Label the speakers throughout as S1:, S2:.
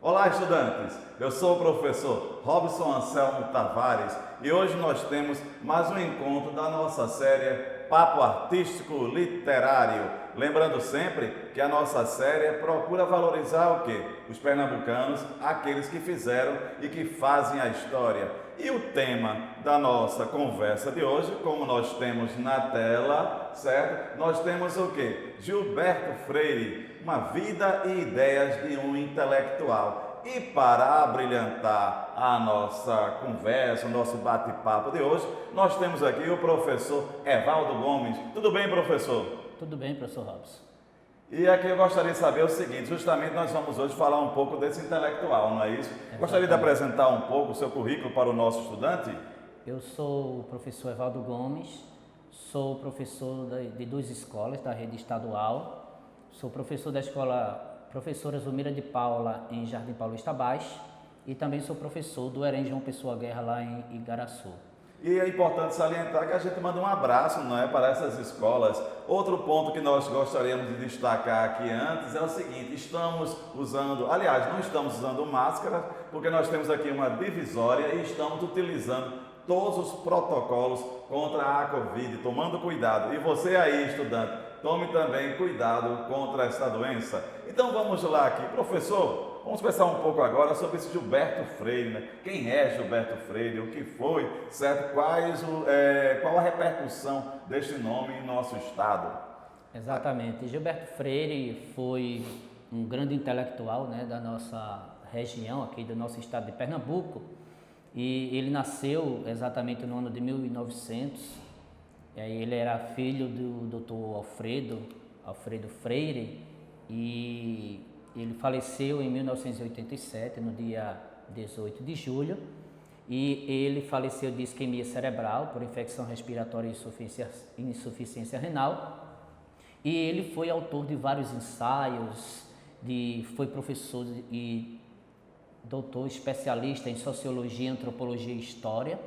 S1: Olá, estudantes! Eu sou o professor Robson Anselmo Tavares e hoje nós temos mais um encontro da nossa série Papo Artístico Literário. Lembrando sempre que a nossa série procura valorizar o quê? Os pernambucanos, aqueles que fizeram e que fazem a história. E o tema da nossa conversa de hoje, como nós temos na tela, certo? Nós temos o quê? Gilberto Freire, uma vida e ideias de um intelectual. E para abrilhantar a nossa conversa, o nosso bate-papo de hoje, nós temos aqui o professor Evaldo Gomes. Tudo bem, professor?
S2: Tudo bem, professor Robson.
S1: E aqui eu gostaria de saber o seguinte, justamente nós vamos hoje falar um pouco desse intelectual, não é isso?
S2: Exatamente.
S1: Gostaria de apresentar um pouco o seu currículo para o nosso estudante?
S2: Eu sou o professor Evaldo Gomes, sou professor de duas escolas da rede estadual, sou professor da escola Professora Zulmira de Paula em Jardim Paulista Baixo e também sou professor do EREM João Pessoa Guerra lá em Igaraçu.
S1: E é importante salientar que a gente manda um abraço, não é, para essas escolas. Outro ponto que nós gostaríamos de destacar aqui antes é o seguinte, estamos usando, aliás, não estamos usando máscara, porque nós temos aqui uma divisória e estamos utilizando todos os protocolos contra a Covid, tomando cuidado. E você aí, estudante, tome também cuidado contra esta doença. Então vamos lá aqui, professor. Vamos pensar um pouco agora sobre esse Gilberto Freire, né? Quem é Gilberto Freire, o que foi, certo? Qual a repercussão deste nome em nosso estado?
S2: Exatamente. Gilberto Freire foi um grande intelectual, né, da nossa região, aqui do nosso estado de Pernambuco. E ele nasceu exatamente no ano de 1900. Ele era filho do Dr. Alfredo Freire, e ele faleceu em 1987, no dia 18 de julho, e ele faleceu de isquemia cerebral por infecção respiratória e insuficiência renal. E ele foi autor de vários ensaios, foi professor e doutor especialista em sociologia, antropologia e história.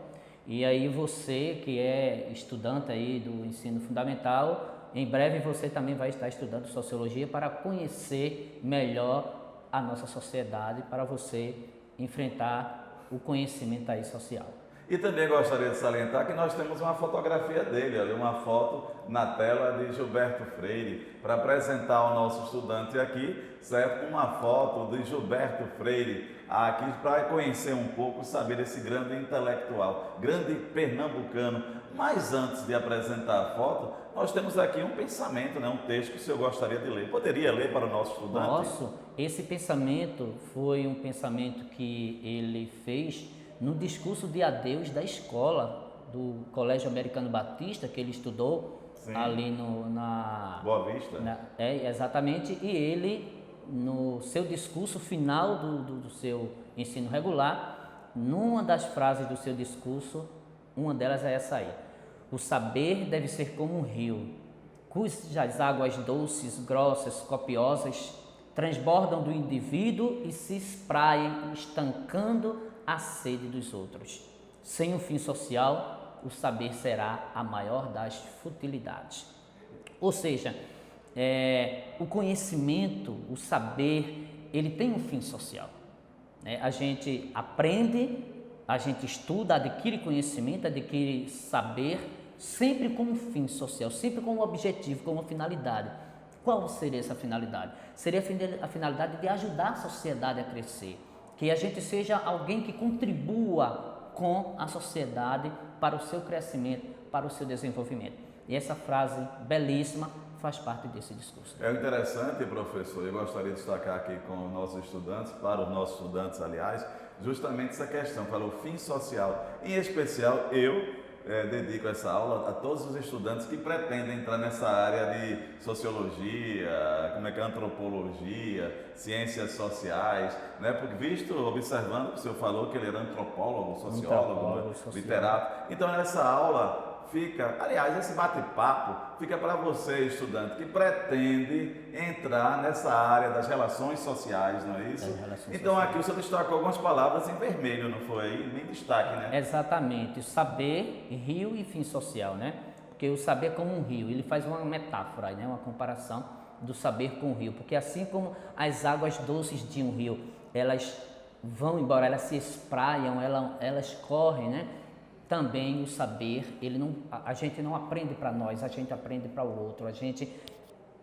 S2: E aí você que é estudante aí do ensino fundamental, em breve você também vai estar estudando sociologia para conhecer melhor a nossa sociedade, para você enfrentar o conhecimento aí social.
S1: E também gostaria de salientar que nós temos uma fotografia dele, ali, uma foto na tela de Gilberto Freire, para apresentar ao nosso estudante aqui, certo? Uma foto de Gilberto Freire, aqui para conhecer um pouco, saber esse grande intelectual, grande pernambucano. Mas antes de apresentar a foto, nós temos aqui um pensamento, né? Um texto que o senhor gostaria de ler. Poderia ler para o nosso estudante?
S2: Posso. Esse pensamento foi um pensamento que ele fez no discurso de adeus da escola, do Colégio Americano Batista, que ele estudou. Sim. Ali na
S1: Boa Vista.
S2: Exatamente, e ele, no seu discurso final do seu ensino regular, numa das frases do seu discurso, uma delas é essa aí: o saber deve ser como um rio, cujas águas doces, grossas, copiosas, transbordam do indivíduo e se espraiam, estancando a sede dos outros. Sem um fim social, o saber será a maior das futilidades. Ou seja, o conhecimento, o saber, ele tem um fim social, né? A gente aprende, a gente estuda, adquire conhecimento, adquire saber, sempre com um fim social, sempre com um objetivo, com uma finalidade. Qual seria essa finalidade? Seria a finalidade de ajudar a sociedade a crescer, que a gente seja alguém que contribua com a sociedade para o seu crescimento, para o seu desenvolvimento. E essa frase belíssima faz parte desse discurso.
S1: É interessante, professor, eu gostaria de destacar aqui com os nossos estudantes, para os nossos estudantes, aliás, justamente essa questão, para o fim social. Em especial, eu dedico essa aula a todos os estudantes que pretendem entrar nessa área de sociologia, antropologia, ciências sociais, né? Porque observando que o senhor falou que ele era antropólogo, sociólogo, literato. Então essa aula esse bate-papo fica para você, estudante, que pretende entrar nessa área das relações sociais, não é isso? Então aqui o senhor destacou algumas palavras em vermelho, não foi? Nem destaque, né?
S2: Exatamente, saber, rio e fim social, né? Porque o saber é como um rio, ele faz uma metáfora, né? Uma comparação do saber com o rio, porque assim como as águas doces de um rio, elas vão embora, elas se espraiam, elas correm, né? Também o saber, a gente não aprende para nós, a gente aprende para o outro, a gente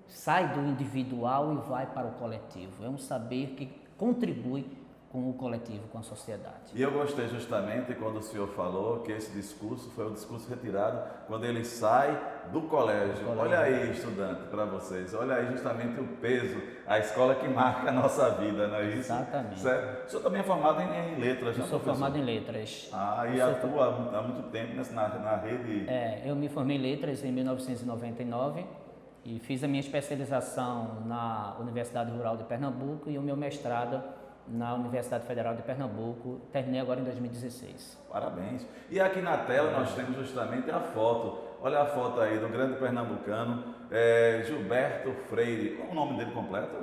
S2: sai do individual e vai para o coletivo. É um saber que contribui com o coletivo, com a sociedade.
S1: E eu gostei justamente quando o senhor falou que esse discurso foi um discurso retirado quando ele sai do colégio. Olha aí, estudante, para vocês, olha aí justamente o peso, a escola que marca a nossa vida, não é isso?
S2: Exatamente.
S1: Certo? O senhor também é formado em letras,
S2: Eu sou formado em letras.
S1: E atua há muito tempo na rede?
S2: Eu me formei em letras em 1999 e fiz a minha especialização na Universidade Rural de Pernambuco e o meu mestrado na Universidade Federal de Pernambuco. Terminei agora em 2016.
S1: Parabéns. E aqui na tela nós temos justamente a foto. Olha a foto aí do grande pernambucano Gilberto Freire. Qual é o nome dele completo?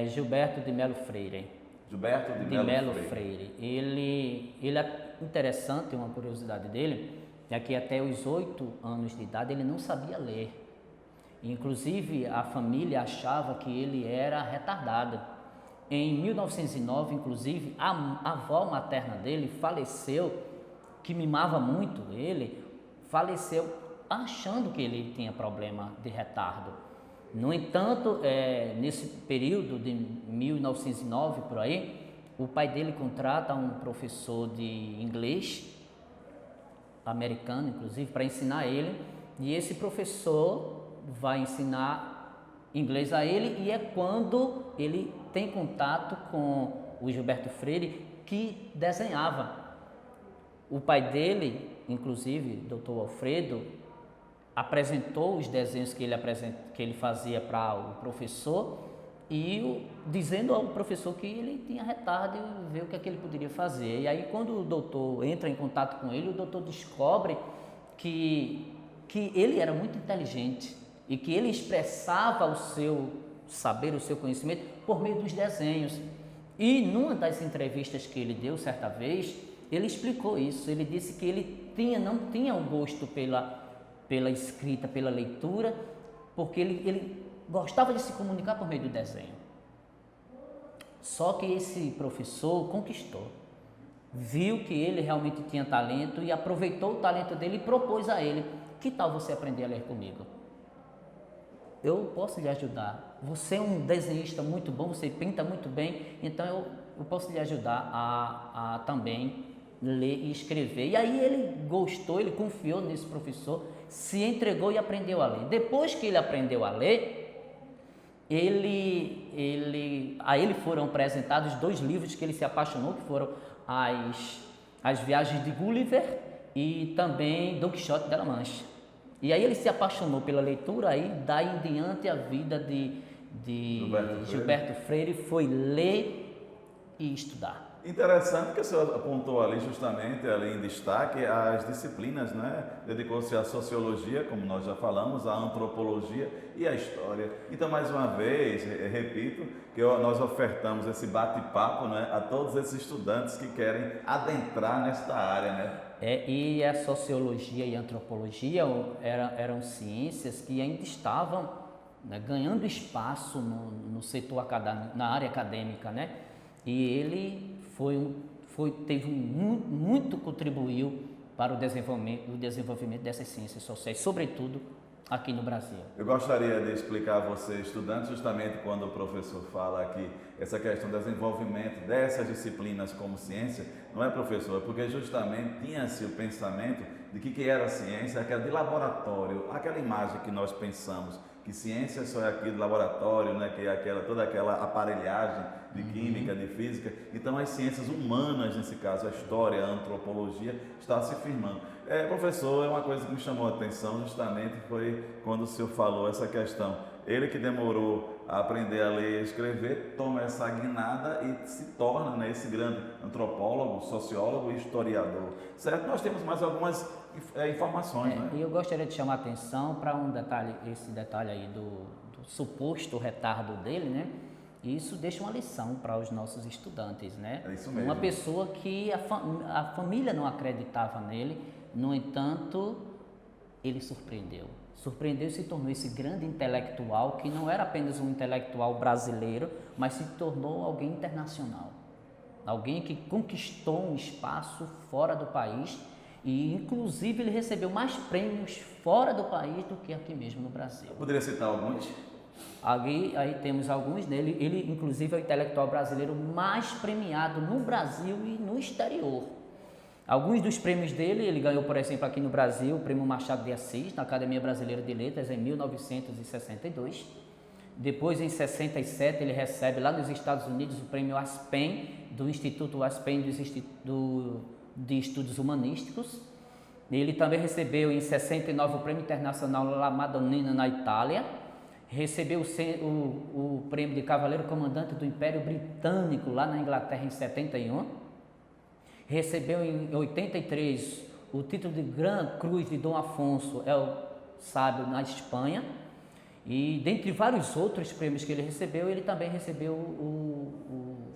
S2: Gilberto de Melo Freire.
S1: Gilberto de Melo Freire.
S2: Ele é interessante, uma curiosidade dele, é que até os 8 anos de idade ele não sabia ler. Inclusive a família achava que ele era retardado. Em 1909, inclusive, a avó materna dele faleceu, que mimava muito ele, faleceu achando que ele tinha problema de retardo. No entanto, nesse período de 1909, por aí, o pai dele contrata um professor de inglês, americano inclusive, para ensinar ele, e esse professor vai ensinar inglês a ele, e é quando ele tem contato com o Gilberto Freire, que desenhava. O pai dele, inclusive, Dr. Alfredo, apresentou os desenhos que ele fazia para o professor, e dizendo ao professor que ele tinha retardo e ver o que é que ele poderia fazer. E aí, quando o doutor entra em contato com ele, o doutor descobre que ele era muito inteligente e que ele expressava o seu saber, o seu conhecimento por meio dos desenhos. E numa das entrevistas que ele deu certa vez, ele explicou isso. Ele disse que ele não tinha o gosto pela escrita, pela leitura, porque ele gostava de se comunicar por meio do desenho. Só que esse professor conquistou, viu que ele realmente tinha talento e aproveitou o talento dele e propôs a ele: que tal você aprender a ler comigo? Eu posso lhe ajudar. Você é um desenhista muito bom, você pinta muito bem, então eu posso lhe ajudar a também ler e escrever. E aí ele gostou, ele confiou nesse professor, se entregou e aprendeu a ler. Depois que ele aprendeu a ler, a ele foram apresentados 2 livros que ele se apaixonou, que foram as Viagens de Gulliver e também Don Quixote de La Mancha. E aí ele se apaixonou pela leitura, aí daí em diante a vida de Gilberto Freire foi ler e estudar.
S1: Interessante que o senhor apontou ali justamente, ali em destaque, as disciplinas, né? Dedicou-se à sociologia, como nós já falamos, à antropologia e à história. Então, mais uma vez, repito, que nós ofertamos esse bate-papo, né, a todos esses estudantes que querem adentrar nesta área, né?
S2: E a sociologia e a antropologia eram ciências que ainda estavam, né, ganhando espaço no setor acadêmico, na área acadêmica, né? E ele muito contribuiu para o desenvolvimento dessas ciências sociais, sobretudo aqui no Brasil.
S1: Eu gostaria de explicar a você, estudante, justamente quando o professor fala aqui, essa questão do desenvolvimento dessas disciplinas como ciência, não é, professor? É porque justamente tinha-se o pensamento de que era a ciência, aquela de laboratório, aquela imagem que nós pensamos, que ciência só é aquilo de laboratório, né, que é toda aquela aparelhagem de química, de física. Então as ciências humanas, nesse caso a história, a antropologia, está se firmando. Professor, uma coisa que me chamou a atenção justamente foi quando o senhor falou essa questão. Ele que demorou a aprender a ler e escrever, toma essa guinada e se torna, né, esse grande antropólogo, sociólogo e historiador. Certo? Nós temos mais algumas informações, né?
S2: E eu gostaria de chamar a atenção para esse detalhe aí do suposto retardo dele, né? E isso deixa uma lição para os nossos estudantes, né?
S1: É isso mesmo.
S2: Uma pessoa que a família não acreditava nele, no entanto, ele surpreendeu. surpreendeu e se tornou esse grande intelectual, que não era apenas um intelectual brasileiro, mas se tornou alguém internacional. Alguém que conquistou um espaço fora do país e, inclusive, ele recebeu mais prêmios fora do país do que aqui mesmo no Brasil.
S1: Poderia citar alguns?
S2: Aí temos alguns dele. Ele, inclusive, é o intelectual brasileiro mais premiado no Brasil e no exterior. Alguns dos prêmios dele, ele ganhou, por exemplo, aqui no Brasil, o Prêmio Machado de Assis, na Academia Brasileira de Letras, em 1962. Depois, em 67, ele recebe lá nos Estados Unidos o Prêmio Aspen, do Instituto Aspen de Estudos Humanísticos. Ele também recebeu, em 69, o Prêmio Internacional La Madonnina, na Itália. Recebeu o Prêmio de Cavaleiro Comandante do Império Britânico, lá na Inglaterra, em 71. Recebeu em 83 o título de Gran Cruz de Dom Afonso El Sábio, na Espanha. E dentre vários outros prêmios que ele recebeu, ele também recebeu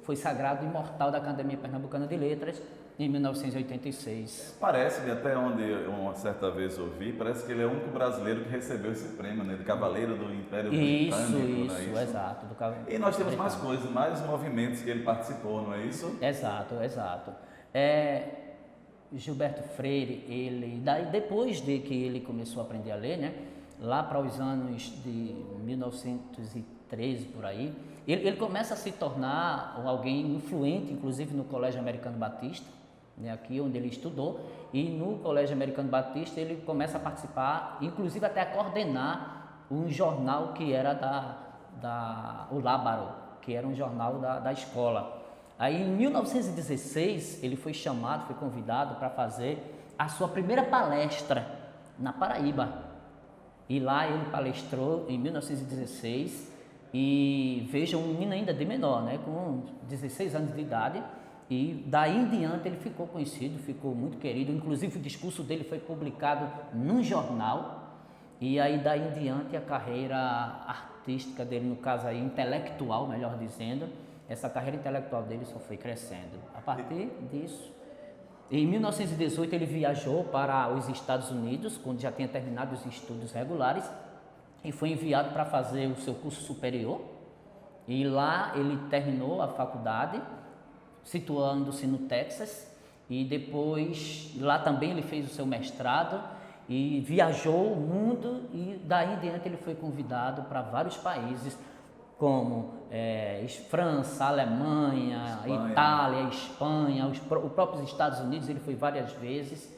S2: foi sagrado imortal da Academia Pernambucana de Letras em 1986.
S1: Parece-me, até onde uma certa vez ouvi, parece que ele é o único brasileiro que recebeu esse prêmio, né, de Cavaleiro do Império Britânico.
S2: Isso, exato.
S1: E nós temos mais coisas, mais movimentos que ele participou, não é isso?
S2: Exato. Gilberto Freire, depois de que ele começou a aprender a ler, né, lá para os anos de 1913, por aí, ele começa a se tornar alguém influente, inclusive no Colégio Americano Batista, né, aqui onde ele estudou, e no Colégio Americano Batista ele começa a participar, inclusive até a coordenar um jornal que era o Lábaro, que era um jornal da escola. Aí em 1916 ele foi convidado para fazer a sua primeira palestra na Paraíba. E lá ele palestrou em 1916 e veja, um menino ainda de menor, né, com 16 anos de idade, e daí em diante ele ficou conhecido, ficou muito querido, inclusive o discurso dele foi publicado num jornal, e aí daí em diante a carreira artística dele, no caso aí intelectual, melhor dizendo, essa carreira intelectual dele só foi crescendo. A partir disso, em 1918 ele viajou para os Estados Unidos, quando já tinha terminado os estudos regulares, e foi enviado para fazer o seu curso superior. E lá ele terminou a faculdade, situando-se no Texas, e depois lá também ele fez o seu mestrado e viajou o mundo, e daí em diante ele foi convidado para vários países, como França, Alemanha, Itália, Espanha, os próprios Estados Unidos. Ele foi várias vezes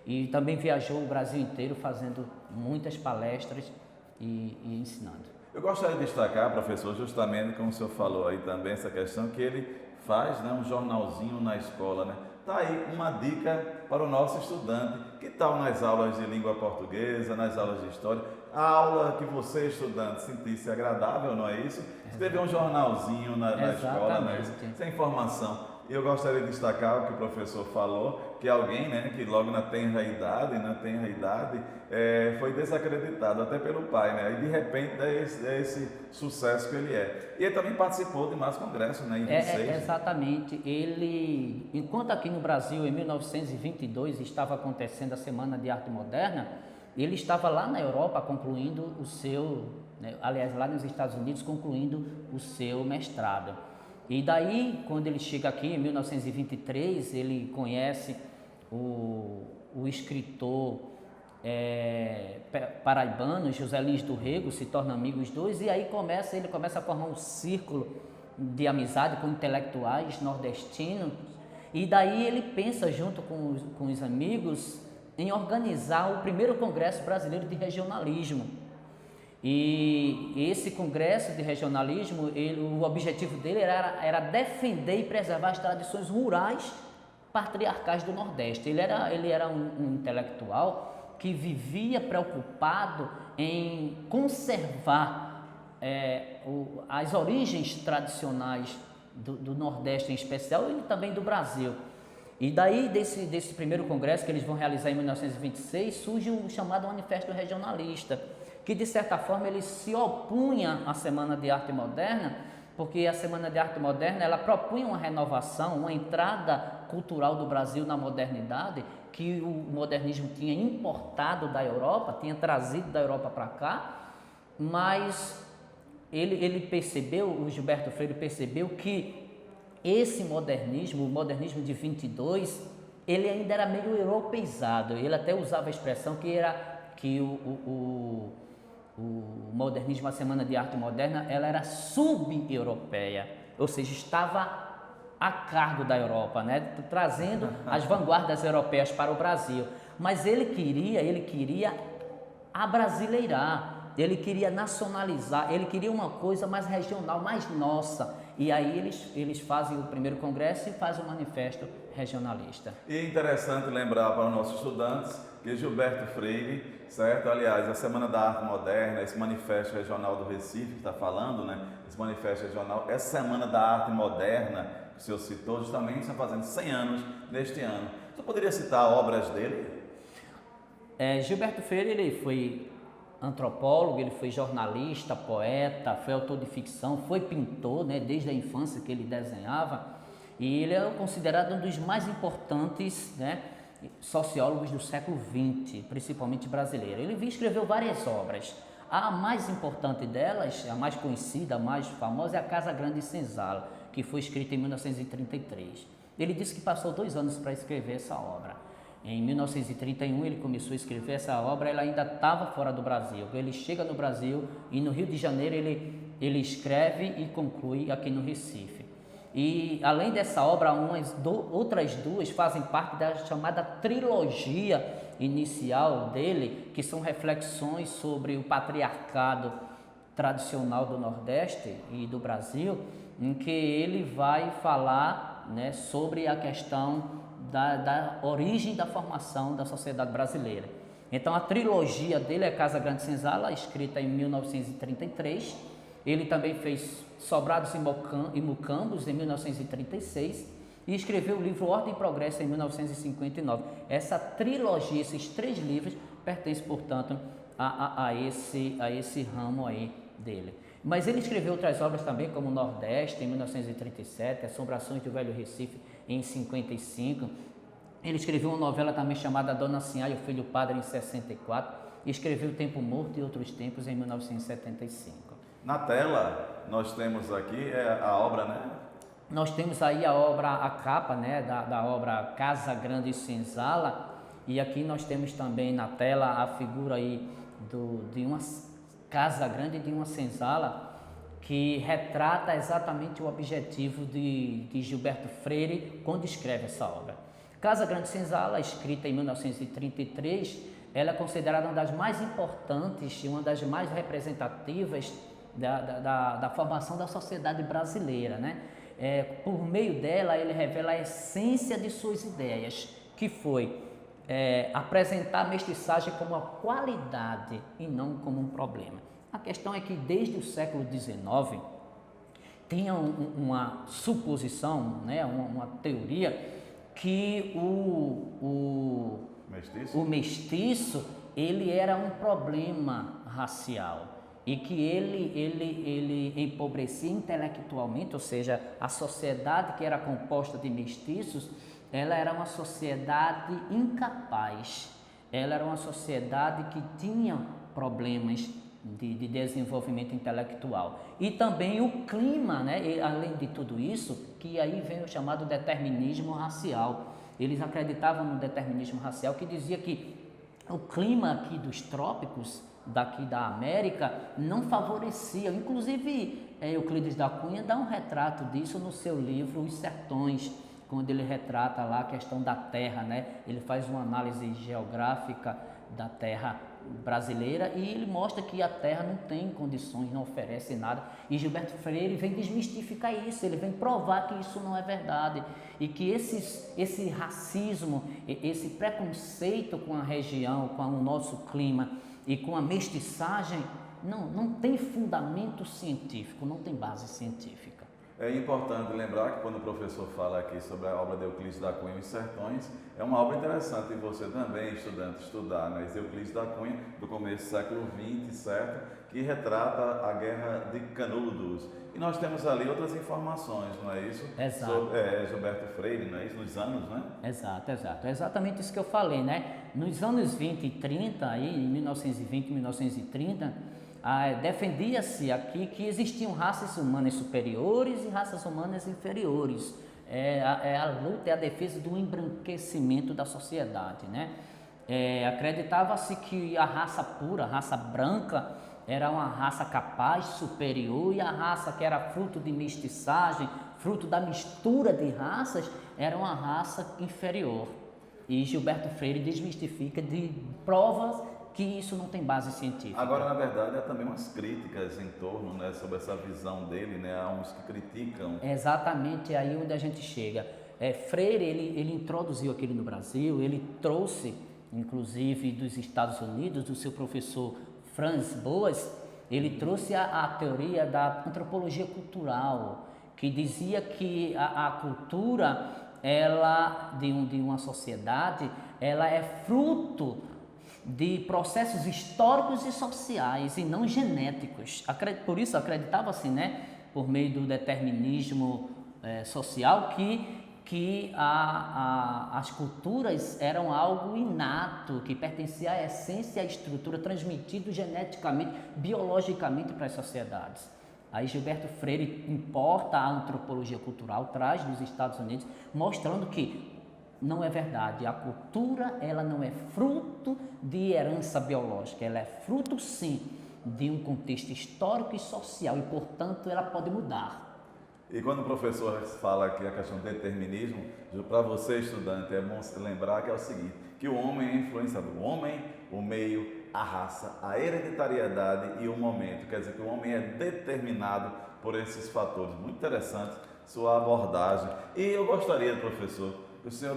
S2: e também viajou o Brasil inteiro fazendo muitas palestras e ensinando.
S1: Eu gostaria de destacar, professor, justamente como o senhor falou aí também, essa questão que ele faz, né, um jornalzinho na escola, né? Tá aí uma dica para o nosso estudante. Que tal nas aulas de língua portuguesa, nas aulas de história? A aula que você, estudante, sentisse agradável, não é isso? Escrever um jornalzinho na escola, não é isso? Sem informação. Eu gostaria de destacar o que o professor falou, que alguém, né, que logo na tenra idade, foi desacreditado até pelo pai, né? E de repente é esse sucesso que ele é. E ele também participou de mais congressos, né, em 26.
S2: Exatamente. Ele, enquanto aqui no Brasil, em 1922, estava acontecendo a Semana de Arte Moderna, ele estava lá na Europa concluindo o seu, né, aliás, lá nos Estados Unidos, concluindo o seu mestrado. E daí, quando ele chega aqui, em 1923, ele conhece o escritor paraibano, José Lins do Rego, se tornam amigos os dois, e aí ele começa a formar um círculo de amizade com intelectuais nordestinos, e daí ele pensa, junto com os amigos, em organizar o primeiro Congresso Brasileiro de Regionalismo. E esse congresso de regionalismo, o objetivo dele era defender e preservar as tradições rurais patriarcais do Nordeste. Ele era um intelectual que vivia preocupado em conservar as origens tradicionais do Nordeste em especial e também do Brasil. E daí desse primeiro congresso que eles vão realizar em 1926 surge o chamado Manifesto Regionalista, que de certa forma ele se opunha à Semana de Arte Moderna, porque a Semana de Arte Moderna ela propunha uma renovação, uma entrada cultural do Brasil na modernidade, que o modernismo tinha importado da Europa, tinha trazido da Europa para cá, mas ele percebeu, o Gilberto Freire percebeu que esse modernismo, o modernismo de 22, ele ainda era meio europeizado. Ele até usava a expressão que o modernismo, a Semana de Arte Moderna, ela era sub-europeia, ou seja, estava a cargo da Europa, né? Trazendo as vanguardas europeias para o Brasil. Mas ele queria abrasileirar, ele queria nacionalizar, ele queria uma coisa mais regional, mais nossa. E aí eles fazem o primeiro congresso e fazem o manifesto regionalista.
S1: E é interessante lembrar para os nossos estudantes que Gilberto Freire, certo? Aliás, a Semana da Arte Moderna, esse manifesto regional do Recife que está falando, né? Esse manifesto regional, essa Semana da Arte Moderna, que o senhor citou, justamente está fazendo 100 anos neste ano. Você poderia citar obras dele?
S2: Gilberto Freire, ele foi antropólogo, ele foi jornalista, poeta, foi autor de ficção, foi pintor, né, desde a infância que ele desenhava, e ele é considerado um dos mais importantes, né, sociólogos do século XX, principalmente brasileiro. Ele escreveu várias obras. A mais importante delas, a mais conhecida, a mais famosa, é a Casa Grande de Senzala, que foi escrita em 1933. Ele disse que passou 2 anos para escrever essa obra. Em 1931 ele começou a escrever essa obra, ela ainda estava fora do Brasil. Ele chega no Brasil e no Rio de Janeiro ele escreve e conclui aqui no Recife. E além dessa obra, outras 2 fazem parte da chamada trilogia inicial dele, que são reflexões sobre o patriarcado tradicional do Nordeste e do Brasil, em que ele vai falar, né, sobre a questão da origem da formação da sociedade brasileira. Então a trilogia dele é Casa Grande Senzala, escrita em 1933. Ele também fez Sobrados e Mucambos em 1936 e escreveu o livro Ordem e Progresso em 1959. Essa trilogia, esses 3 livros, pertencem, portanto, a esse ramo aí dele. Mas ele escreveu outras obras também, como Nordeste, em 1937, Assombrações do Velho Recife, em 55. Ele escreveu uma novela também chamada Dona Sinhá e o Filho Padre, em 64. E escreveu Tempo Morto e Outros Tempos, em 1975.
S1: Na tela, nós temos aqui a obra, né?
S2: Nós temos aí a obra, a capa, né, da obra Casa Grande Senzala. E aqui nós temos também na tela a figura aí de uma casa grande e de uma senzala, que retrata exatamente o objetivo de Gilberto Freire quando escreve essa obra. Casa Grande Senzala, escrita em 1933, ela é considerada uma das mais importantes e uma das mais representativas da formação da sociedade brasileira, né? Por meio dela, ele revela a essência de suas ideias, que foi apresentar a mestiçagem como uma qualidade e não como um problema. A questão é que desde o século XIX tinha uma suposição, né, uma teoria que o mestiço ele era um problema racial e que ele empobrecia intelectualmente, ou seja, a sociedade que era composta de mestiços, ela era uma sociedade incapaz, ela era uma sociedade que tinha problemas de desenvolvimento intelectual. E também o clima, né? E, além de tudo isso, que aí vem o chamado determinismo racial. Eles acreditavam no determinismo racial, que dizia que o clima aqui dos trópicos, daqui da América, não favorecia. Inclusive, Euclides da Cunha dá um retrato disso no seu livro Os Sertões, quando ele retrata lá a questão da terra, né? Ele faz uma análise geográfica da terra brasileira e ele mostra que a terra não tem condições, não oferece nada. E Gilberto Freire vem desmistificar isso, ele vem provar que isso não é verdade e que esse racismo, esse preconceito com a região, com o nosso clima e com a mestiçagem não tem fundamento científico, não tem base científica.
S1: É importante lembrar que quando o professor fala aqui sobre a obra de Euclides da Cunha, Os Sertões, é uma obra interessante e você também, estudante, estudar, né? Euclides da Cunha, do começo do século XX, certo? Que retrata a Guerra de Canudos. E nós temos ali outras informações, não é isso?
S2: Exato.
S1: Sobre Gilberto Freire, não é isso? Nos anos, né?
S2: Exato, exato. É exatamente isso que eu falei, né? Nos anos 20 e 30, aí, em 1920 e 1930, defendia-se aqui que existiam raças humanas superiores e raças humanas inferiores. A luta é a defesa do embranquecimento da sociedade, né? Acreditava-se que a raça pura, a raça branca, era uma raça capaz, superior, e a raça que era fruto de mestiçagem, fruto da mistura de raças, era uma raça inferior. E Gilberto Freire desmistifica de provas que isso não tem base científica.
S1: Agora, na verdade, há também umas críticas em torno, né, sobre essa visão dele, né? Há uns que criticam.
S2: É exatamente aí onde a gente chega. Freire, ele introduziu aquilo no Brasil, ele trouxe, inclusive, dos Estados Unidos, do seu professor Franz Boas, ele trouxe a teoria da antropologia cultural, que dizia que a cultura, ela, de uma sociedade, ela é fruto de processos históricos e sociais e não genéticos. Por isso acreditava-se, né, por meio do determinismo social, que as culturas eram algo inato, que pertencia à essência e à estrutura, transmitido geneticamente, biologicamente para as sociedades. Aí Gilberto Freire importa a antropologia cultural, traz dos Estados Unidos, mostrando que não é verdade. A cultura, ela não é fruto de herança biológica, ela é fruto, sim, de um contexto histórico e social e, portanto, ela pode mudar.
S1: E quando o professor fala aqui a questão do determinismo, para você, estudante, é bom se lembrar que é o seguinte, que o homem é influenciado, o homem, o meio, a raça, a hereditariedade e o momento. Quer dizer que o homem é determinado por esses fatores. Muito interessante sua abordagem. E eu gostaria, professor, que o senhor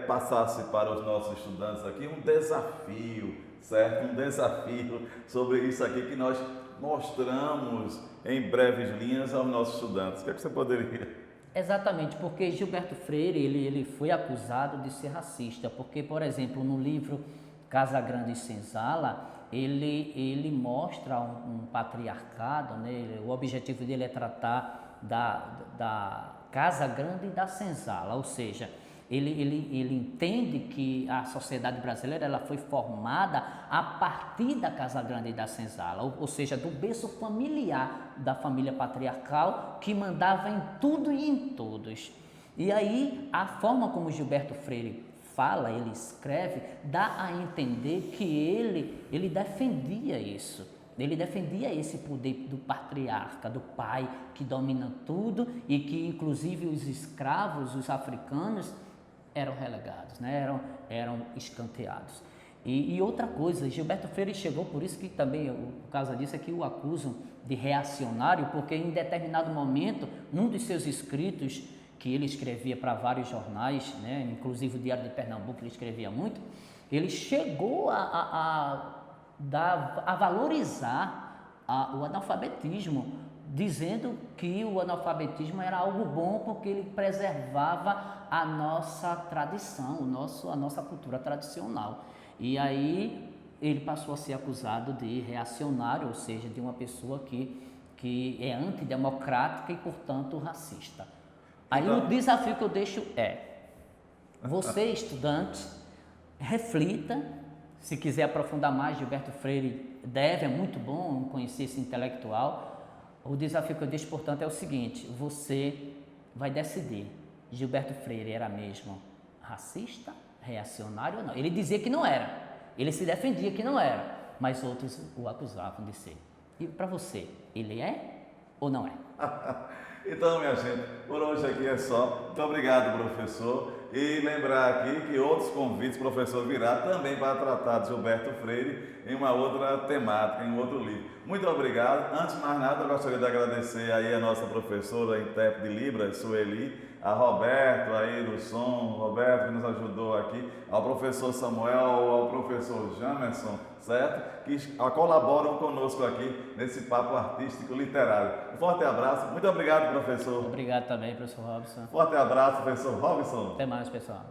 S1: passasse para os nossos estudantes aqui um desafio, certo? Um desafio sobre isso aqui que nós mostramos em breves linhas aos nossos estudantes. O que é que você poderia?
S2: Exatamente, porque Gilberto Freire, ele foi acusado de ser racista, porque, por exemplo, no livro Casa Grande e Senzala, ele mostra um patriarcado, né? O objetivo dele é tratar da Casa Grande e da Senzala, ou seja, ele entende que a sociedade brasileira ela foi formada a partir da Casa Grande e da Senzala, ou seja, do berço familiar da família patriarcal que mandava em tudo e em todos. E aí, a forma como Gilberto Freire fala, ele escreve, dá a entender que ele defendia isso. Ele defendia esse poder do patriarca, do pai que domina tudo e que inclusive os escravos, os africanos, eram relegados, né? eram escanteados. E outra coisa, Gilberto Freire chegou, por isso que também, por causa disso, é que o acusam de reacionário, porque em determinado momento, num dos seus escritos, que ele escrevia para vários jornais, né? Inclusive o Diário de Pernambuco ele escrevia muito, ele chegou a valorizar o analfabetismo, dizendo que o analfabetismo era algo bom porque ele preservava a nossa tradição, a nossa cultura tradicional. E aí ele passou a ser acusado de reacionário, ou seja, de uma pessoa que é antidemocrática e, portanto, racista. Aí o desafio que eu deixo você, estudante, reflita. Se quiser aprofundar mais, Gilberto Freire é muito bom conhecer esse intelectual. O desafio que eu deixo, portanto, é o seguinte: você vai decidir, Gilberto Freire era mesmo racista, reacionário ou não? Ele dizia que não era, ele se defendia que não era, mas outros o acusavam de ser. E para você, ele é ou não é?
S1: Então, minha gente, por hoje aqui é só. Muito obrigado, professor. E lembrar aqui que outros convites o professor virá também para tratar de Gilberto Freire em uma outra temática, em um outro livro. Muito obrigado. Antes de mais nada, eu gostaria de agradecer aí a nossa professora, intérprete de Libras, Sueli, a Roberto aí do som, Roberto que nos ajudou aqui, ao professor Samuel, ao professor Jamerson, certo? Que colaboram conosco aqui nesse papo artístico literário. Um forte abraço, muito obrigado, professor.
S2: Obrigado também, professor Robson.
S1: Forte abraço, professor Robson.
S2: Até mais, pessoal.